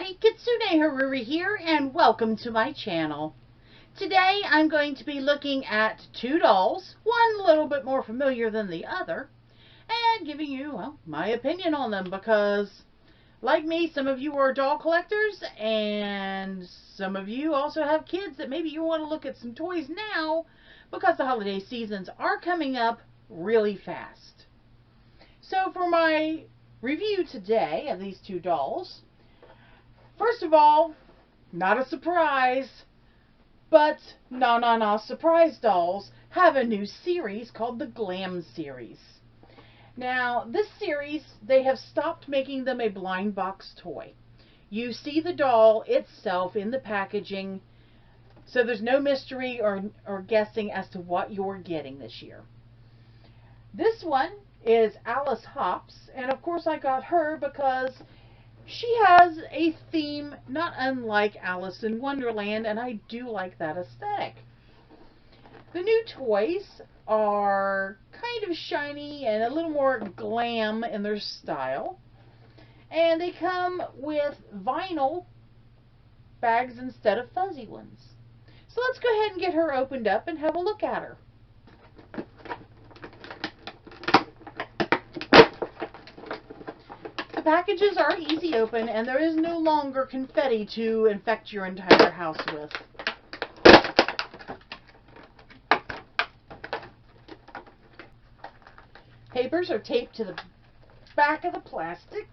Hi, Kitsune Haruri here, and welcome to my channel. Today I'm going to be looking at two dolls, one a little bit more familiar than the other, and giving you, well, my opinion on them because, like me, some of you are doll collectors, and some of you also have kids that maybe you want to look at some toys now because the holiday seasons are coming up really fast. So for my review today of these two dolls, first of all, not a surprise, but Nanana Surprise dolls have a new series called the Glam series. Now, this series, they have stopped making them a blind box toy. You see the doll itself in the packaging, so there's no mystery or guessing as to what you're getting this year. This one is Alice Hops, and of course I got her because she has a theme not unlike Alice in Wonderland, and I do like that aesthetic. The new toys are kind of shiny and a little more glam in their style. And they come with vinyl bags instead of fuzzy ones. So let's go ahead and get her opened up and have a look at her. The packages are easy open, and there is no longer confetti to infect your entire house with. Papers are taped to the back of the plastic.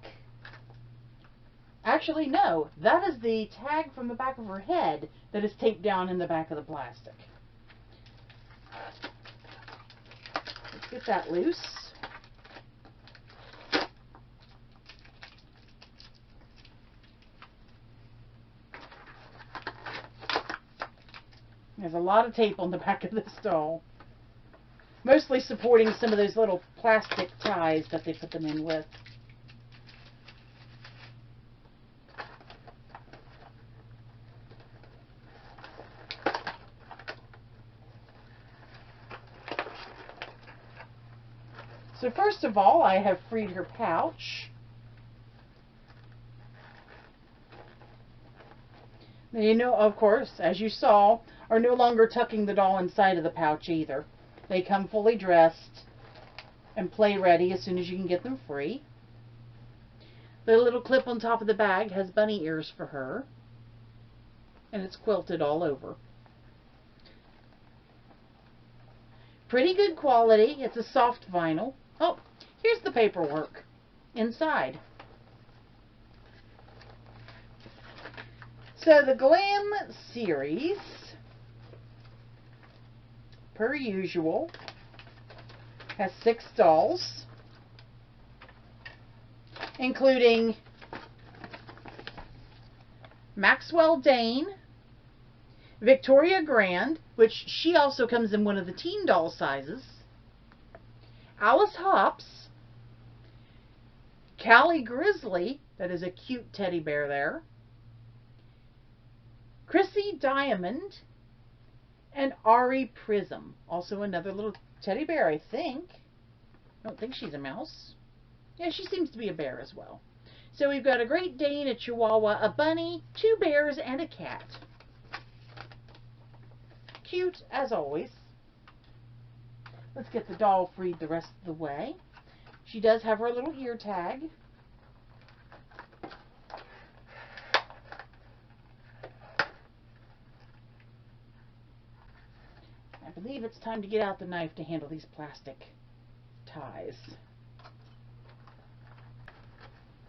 Actually, no, that is the tag from the back of her head that is taped down in the back of the plastic. Let's get that loose. There's a lot of tape on the back of this doll. Mostly supporting some of those little plastic ties that they put them in with. So first of all, I have freed her pouch. They, of course, as you saw, are no longer tucking the doll inside of the pouch either. They come fully dressed and play ready as soon as you can get them free. The little clip on top of the bag has bunny ears for her, and it's quilted all over. Pretty good quality. It's a soft vinyl. Oh, here's the paperwork inside. So the Glam series, per usual, has 6 dolls, including Maxwell Dane, Victoria Grand, which she also comes in one of the teen doll sizes, Alice Hops, Callie Grizzly, that is a cute teddy bear there, Chrissy Diamond, and Ari Prism, also another little teddy bear, I think. I don't think she's a mouse. Yeah, she seems to be a bear as well. So we've got a Great Dane, a Chihuahua, a bunny, 2 bears, and a cat. Cute as always. Let's get the doll freed the rest of the way. She does have her little ear tag. I believe it's time to get out the knife to handle these plastic ties.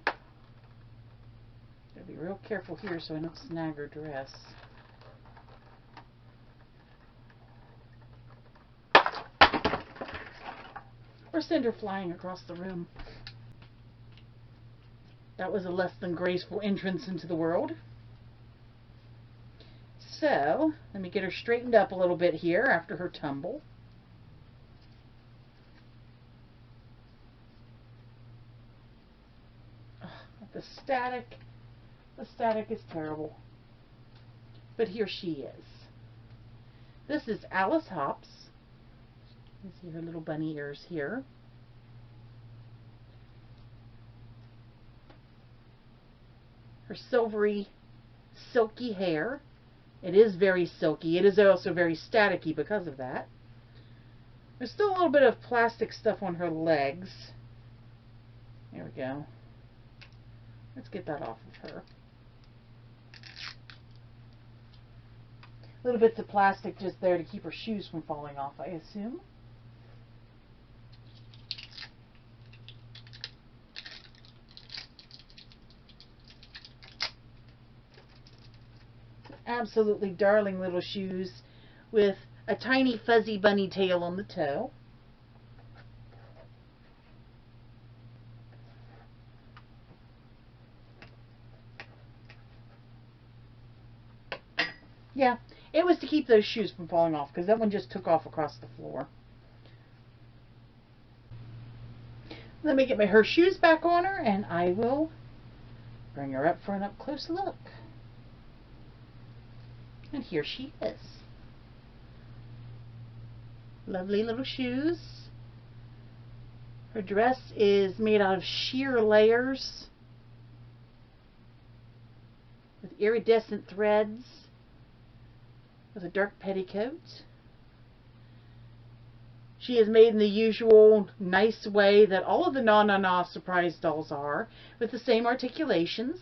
Gotta be real careful here so I don't snag her dress. Or send her flying across the room. That was a less than graceful entrance into the world. So, let me get her straightened up a little bit here after her tumble. Oh, the static is terrible. But here she is. This is Alice Hops. You see her little bunny ears here. her silvery, silky hair. It is very silky. It is also very staticky because of that. There's still a little bit of plastic stuff on her legs. There we go. Let's get that off of her. Little bits of plastic just there to keep her shoes from falling off, I assume. Absolutely darling little shoes with a tiny fuzzy bunny tail on the toe. Yeah, it was to keep those shoes from falling off because that one just took off across the floor. Let me get her shoes back on her and I will bring her up for an up close look. And here she is. Lovely little shoes. Her dress is made out of sheer layers with iridescent threads with a dark petticoat. She is made in the usual nice way that all of the Nanana Surprise dolls are, with the same articulations.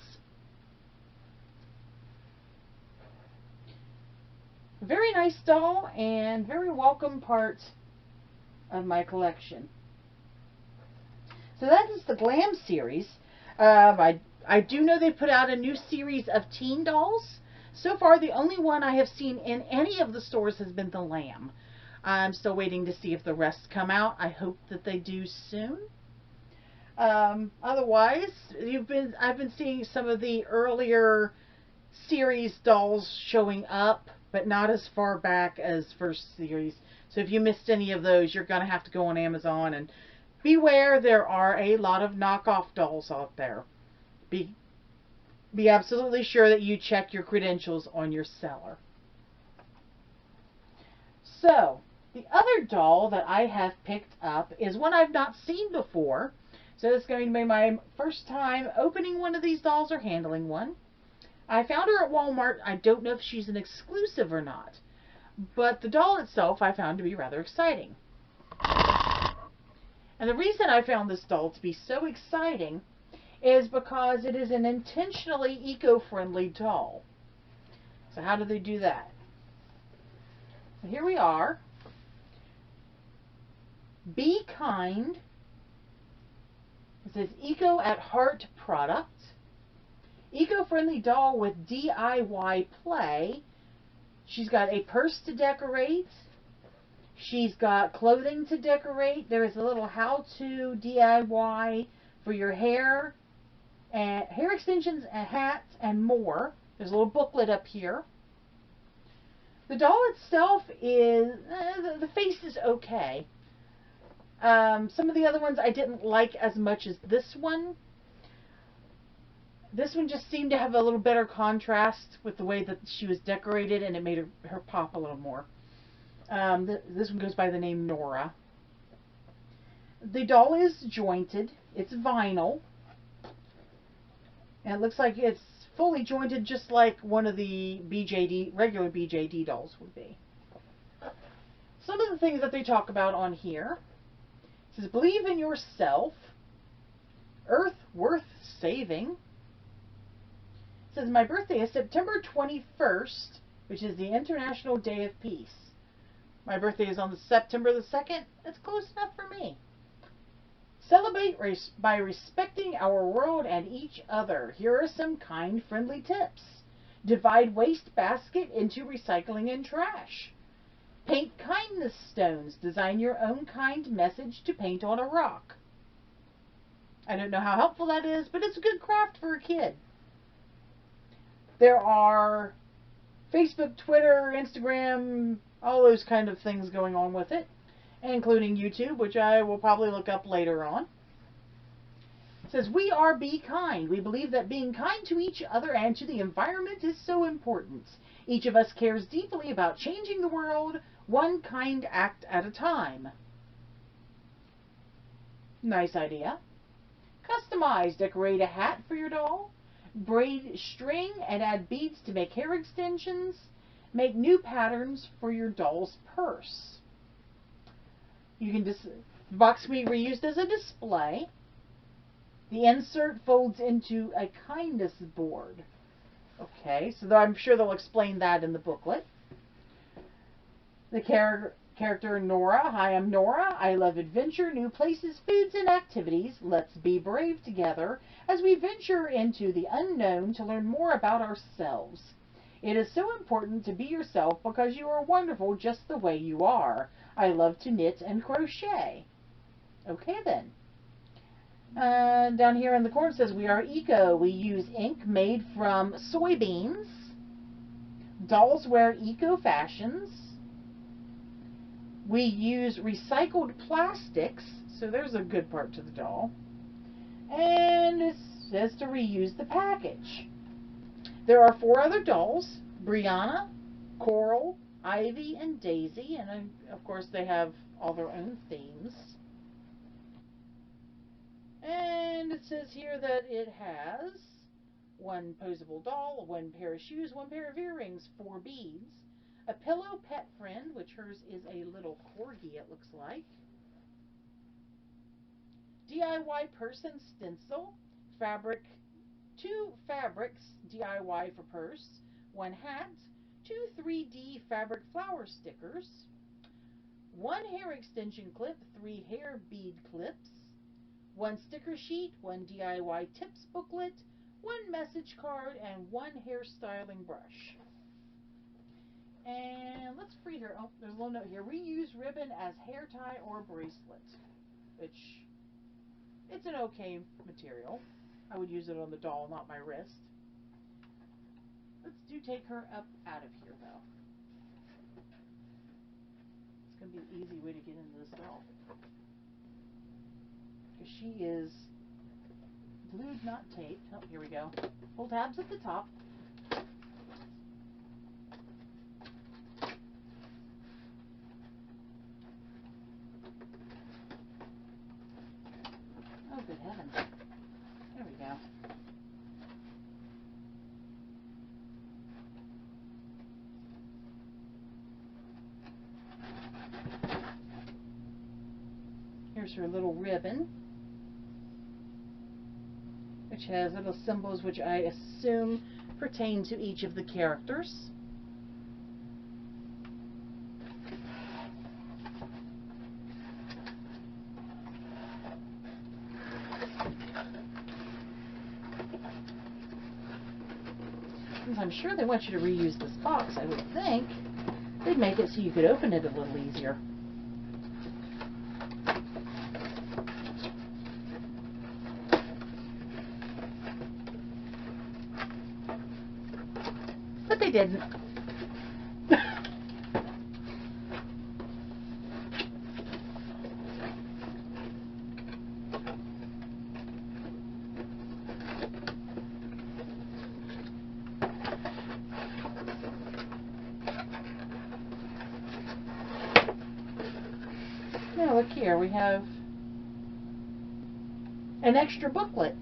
Very nice doll and very welcome part of my collection. So that is the Glam series. I do know they put out a new series of teen dolls. So far, the only one I have seen in any of the stores has been the Lamb. I'm still waiting to see if the rest come out. I hope that they do soon. Otherwise, I've been seeing some of the earlier series dolls showing up, but not as far back as first series. So if you missed any of those, you're going to have to go on Amazon and beware, there are a lot of knockoff dolls out there. Be absolutely sure that you check your credentials on your seller. So, the other doll that I have picked up is one I've not seen before. So it's going to be my first time opening one of these dolls or handling one. I found her at Walmart. I don't know if she's an exclusive or not. But the doll itself I found to be rather exciting. And the reason I found this doll to be so exciting is because it is an intentionally eco-friendly doll. So how do they do that? Here we are. Be Kind. It says Eco at Heart product. Eco-friendly doll with DIY play. She's got a purse to decorate. She's got clothing to decorate. There is a little how-to DIY for your hair, and hair extensions and hats and more. There's a little booklet up here. The doll itself is, the face is okay. Some of the other ones I didn't like as much as this one. This one just seemed to have a little better contrast with the way that she was decorated, and it made her pop a little more. This one goes by the name Nora. The doll is jointed. It's vinyl. And it looks like it's fully jointed just like one of the regular BJD dolls would be. Some of the things that they talk about on here. It says, believe in yourself. Earth worth saving. It says, my birthday is September 21st, which is the International Day of Peace. My birthday is on September the 2nd. That's close enough for me. Celebrate by respecting our world and each other. Here are some kind, friendly tips. Divide waste basket into recycling and trash. Paint kindness stones. Design your own kind message to paint on a rock. I don't know how helpful that is, but it's a good craft for a kid. There are Facebook, Twitter, Instagram, all those kind of things going on with it, including YouTube, which I will probably look up later on. It says, we are Be Kind. We believe that being kind to each other and to the environment is so important. Each of us cares deeply about changing the world, one kind act at a time. Nice idea. Customize. Decorate a hat for your doll. braid string and add beads to make hair extensions. Make new patterns for your doll's purse. You can just, the box can be reused as a display. The insert folds into a kindness board. Okay, so I'm sure they'll explain that in the booklet. The character Nora. Hi, I'm Nora. I love adventure, new places, foods, and activities. Let's be brave together as we venture into the unknown to learn more about ourselves. It is so important to be yourself because you are wonderful just the way you are. I love to knit and crochet. Okay then. Down here in the corner it says we are eco. We use ink made from soybeans. Dolls wear eco fashions. We use recycled plastics. So there's a good part to the doll. And it says to reuse the package. There are 4 other dolls, Brianna, Coral, Ivy, and Daisy, and of course they have all their own themes. And it says here that it has 1 posable doll, 1 pair of shoes, 1 pair of earrings, 4 beads, a pillow pet friend, which hers is a little corgi it looks like, DIY purse and stencil, fabric, 2 fabrics DIY for purse, 1 hat, 2 3D fabric flower stickers, 1 hair extension clip, 3 hair bead clips, 1 sticker sheet, 1 DIY tips booklet, 1 message card, and 1 hairstyling brush. And let's free her. Oh, there's a little note here. Reuse ribbon as hair tie or bracelet, which it's an okay material. I would use it on the doll, not my wrist. Let's take her up out of here, though. It's going to be an easy way to get into this doll. Because she is glued, not taped. Oh, here we go. Pull tabs at the top. Oh, good heavens. There we go. Here's her little ribbon, which has little symbols which I assume pertain to each of the characters. Since I'm sure they want you to reuse this box, I would think they'd make it so you could open it a little easier. But they didn't. Now look here, we have an extra booklet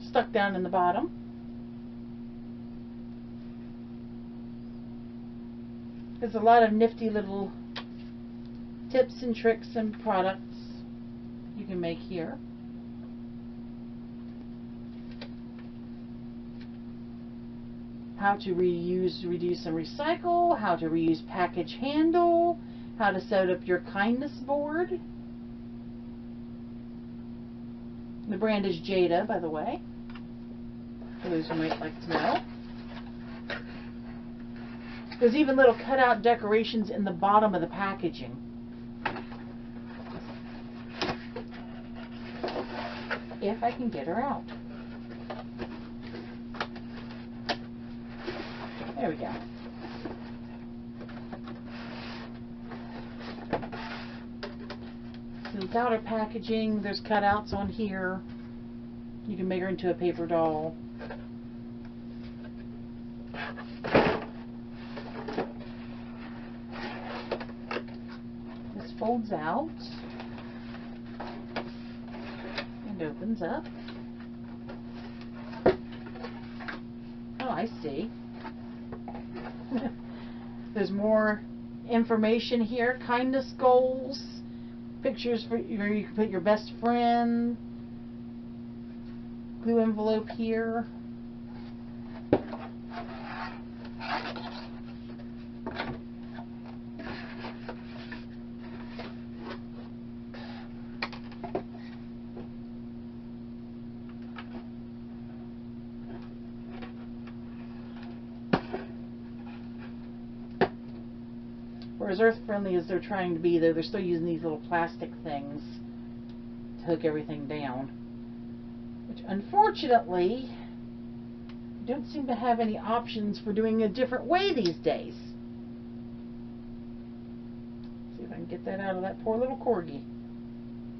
stuck down in the bottom. There's a lot of nifty little tips and tricks and products you can make here. How to reuse, reduce, and recycle, how to reuse package handle, how to set up your kindness board. The brand is Jada, by the way, for those who might like to know. There's even little cutout decorations in the bottom of the packaging. If I can get her out. There we go. So without her packaging, there's cutouts on here. You can make her into a paper doll. This folds out and opens up. I see. There's more information here. Kindness goals. Pictures for where you can put your best friend. Glue envelope here. Or as earth-friendly as they're trying to be, they're still using these little plastic things to hook everything down. Which, unfortunately, don't seem to have any options for doing a different way these days. See if I can get that out of that poor little corgi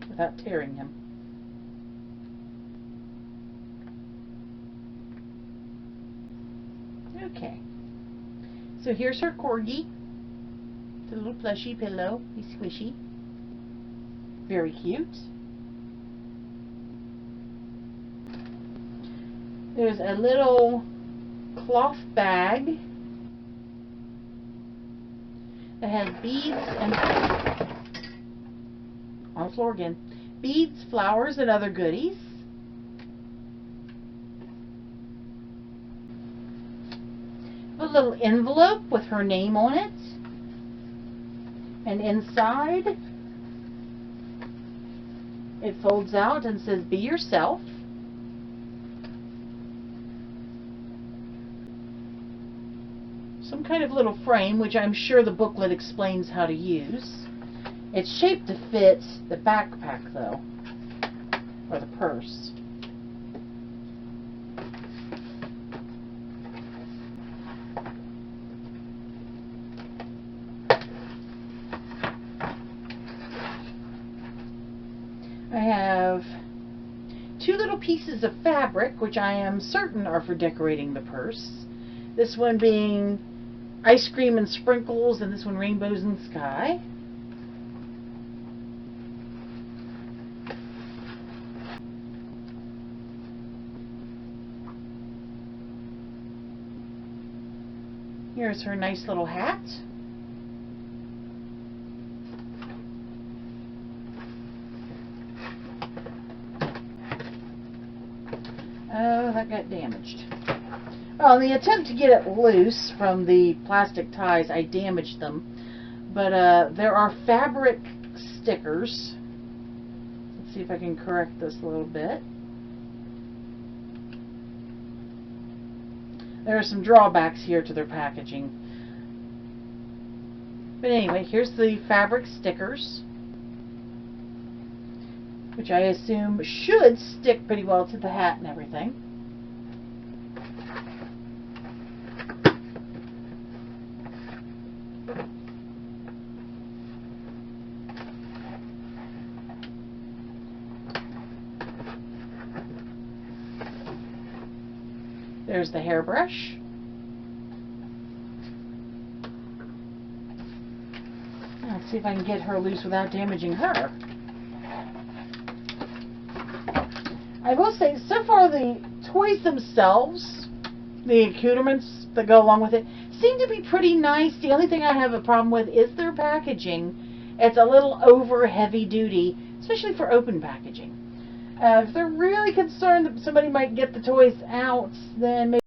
without tearing him. Okay. So here's her corgi. It's a little plushy pillow. He's squishy. Very cute. There's a little cloth bag that has beads and on the floor again. Beads, flowers, and other goodies. A little envelope with her name on it. And inside, it folds out and says, "Be yourself." Some kind of little frame, which I'm sure the booklet explains how to use. It's shaped to fit the backpack, though, or the purse. I have two little pieces of fabric, which I am certain are for decorating the purse. This one being ice cream and sprinkles, and this one rainbows and sky. Here's her nice little hat. Oh, that got damaged. Well, in the attempt to get it loose from the plastic ties, I damaged them. But there are fabric stickers. Let's see if I can correct this a little bit. There are some drawbacks here to their packaging. But anyway, here's the fabric stickers, which I assume should stick pretty well to the hat and everything. There's the hairbrush. Let's see if I can get her loose without damaging her. I will say, so far the toys themselves, the accoutrements that go along with it, seem to be pretty nice. The only thing I have a problem with is their packaging. It's a little over heavy duty, especially for open packaging. If they're really concerned that somebody might get the toys out, then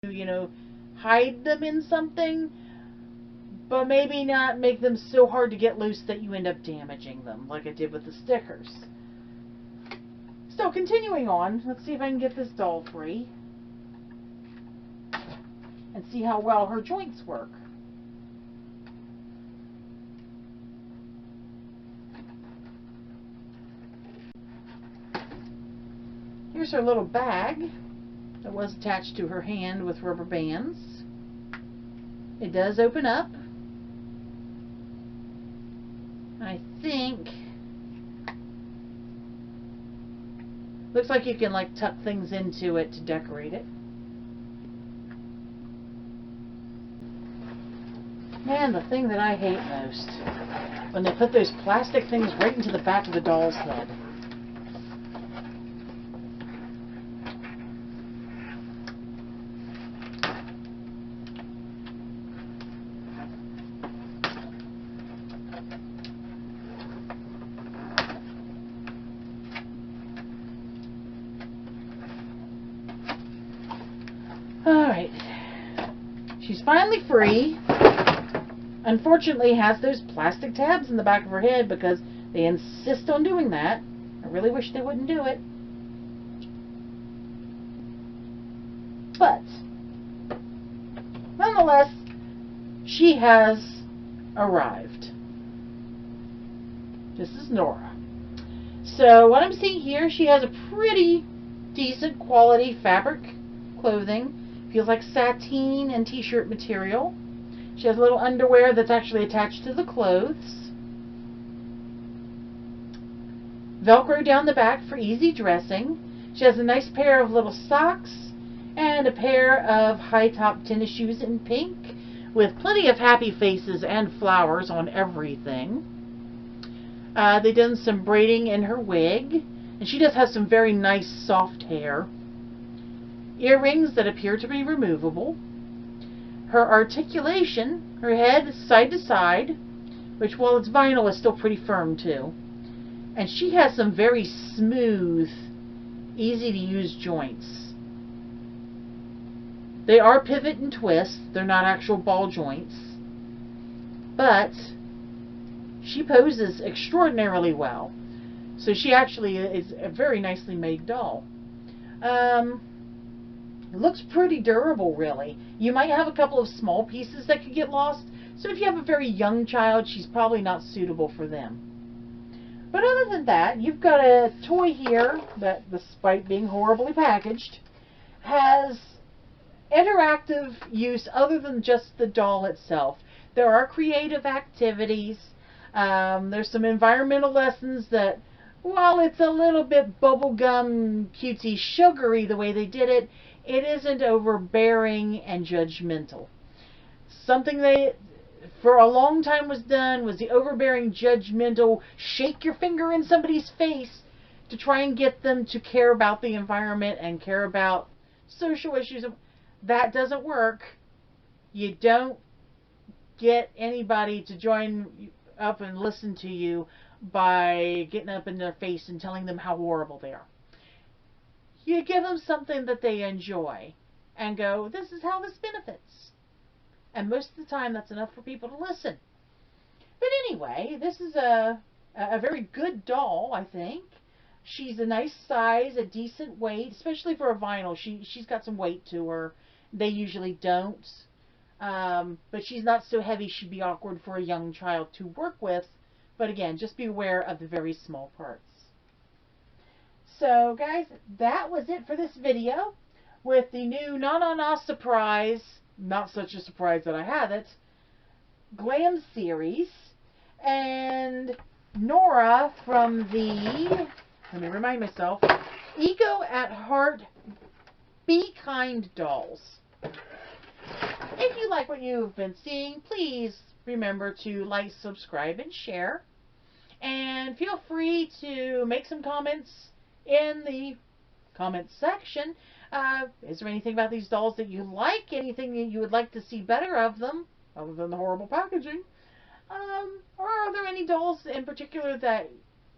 maybe hide them in something, but maybe not make them so hard to get loose that you end up damaging them, like I did with the stickers. So continuing on, let's see if I can get this doll free and see how well her joints work. Here's her little bag that was attached to her hand with rubber bands. It does open up. I think looks like you can like tuck things into it to decorate it. And the thing that I hate most, when they put those plastic things right into the back of the doll's head. Alright, she's finally free. Unfortunately has those plastic tabs in the back of her head because they insist on doing that. I really wish they wouldn't do it. But, nonetheless, she has arrived. This is Nora. So what I'm seeing here, she has a pretty decent quality fabric clothing. Feels like sateen and t-shirt material. She has a little underwear that's actually attached to the clothes. Velcro down the back for easy dressing. She has a nice pair of little socks and a pair of high-top tennis shoes in pink with plenty of happy faces and flowers on everything. They've done some braiding in her wig, and she does have some very nice soft hair. Earrings that appear to be removable. Her articulation, her head side to side, which while it's vinyl is still pretty firm too. And she has some very smooth, easy to use joints. They are pivot and twist, they're not actual ball joints. But she poses extraordinarily well. So she actually is a very nicely made doll. It looks pretty durable, really. You might have a couple of small pieces that could get lost, so if you have a very young child, she's probably not suitable for them. But other than that, you've got a toy here that, despite being horribly packaged, has interactive use other than just the doll itself. There are creative activities. There's some environmental lessons that, while it's a little bit bubblegum, cutesy, sugary the way they did it, it isn't overbearing and judgmental. Something they, for a long time, was done was the overbearing, judgmental, shake your finger in somebody's face to try and get them to care about the environment and care about social issues. That doesn't work. You don't get anybody to join up and listen to you by getting up in their face and telling them how horrible they are. You give them something that they enjoy and go, this is how this benefits. And most of the time that's enough for people to listen. But anyway, this is a very good doll, I think. She's a nice size, a decent weight, especially for a vinyl. She's got some weight to her. They usually don't. But she's not so heavy she'd be awkward for a young child to work with. But again, just be aware of the very small parts. So guys, that was it for this video with the new Nanana Surprise, not such a surprise that I have it, Glam series, and Nora from the, let me remind myself, Ego at Heart Be Kind dolls. If you like what you've been seeing, please remember to like, subscribe, and share. And feel free to make some comments in the comments section. Is there anything about these dolls that you like? Anything that you would like to see better of them, other than the horrible packaging? Or are there any dolls in particular that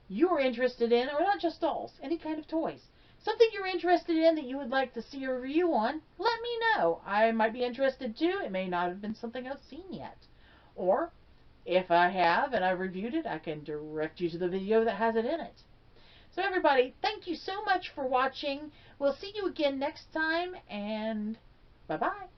you are interested in, or not just dolls, any kind of toys? Something you're interested in that you would like to see a review on, let me know. I might be interested too. It may not have been something I've seen yet. Or, if I have and I've reviewed it, I can direct you to the video that has it in it. So everybody, thank you so much for watching. We'll see you again next time, and bye-bye.